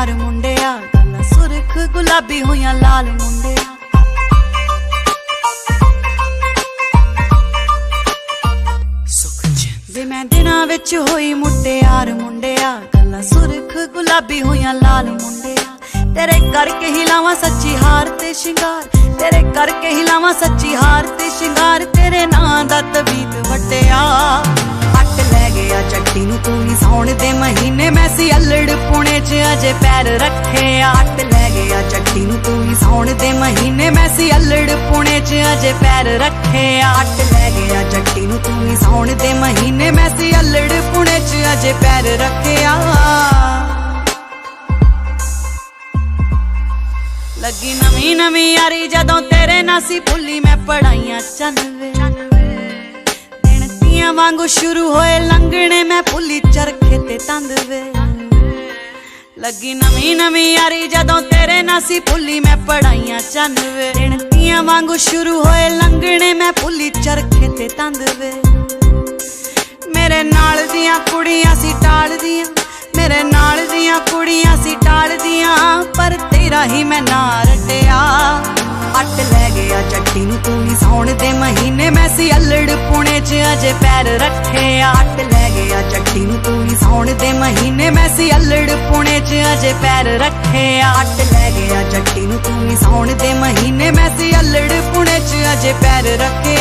यार मुंडिया, गल्लां सुरख गुलाबी होइयां लाल मुंडिया। वे मैं दिनां विच होई मुटियार मुंडिया, गल्लां सुरख गुलाबी होइयां लाल मुंडिया। तेरे करके ही लावां सच्ची हार ते शिंगार, तेरे करके ही लावां सच्ची हार ते शिंगार। तेरे नां दा तबीत वट्टिया, अट लै गया चट्टी नूं तू ही सौण दे महीने। मैं सी अल्लड़ पुणे च अजे पैर रखे, अट लै गया चट्टी नूं तू ही सौण दे महीने। मैं सी अल्लड़ पुणे च अजे पैर रखे, अट लै गया चट्टी नूं तू ही सौण दे महीने। मैं सी अल्लड़ पुणे च अजे पैर रखे। लगी नवी नवी यारी जदों तेरे नाल सी भुल्ली मैं पढ़ाइयां चनवे। दिन तियां वांगू शुरू होए लंघने, मैं भुल्ली चरखे ते तंदवे। लगी नवी नवी यारी जदों तेरे नाल सी भुल्ली मैं पढ़ाइयां चनवे। दिन तियां वांगू शुरू होए लंघने, मैं भुल्ली चरखे ते तंदवे। मेरे नाल दियां कुड़ियां सी टाल दियां, मेरे नाल दियां कुड़ियां सी टाल दियां, पर तेरा ही मैं ना रटिया। अट लै गया चट्टी नूं तू ही सौण दे महीने। मैं सी अल्लड़ पुणे च अजे पैर रखे, अट लै गया चट्टी नूं तू ही सौण दे महीने। मैं सी अल्लड़ पुणे च अजे पैर रखे, अट लै गया चट्टी नूं तू ही सौण दे महीने। मैं सी अल्लड़ पुणे च अजे पैर रखे।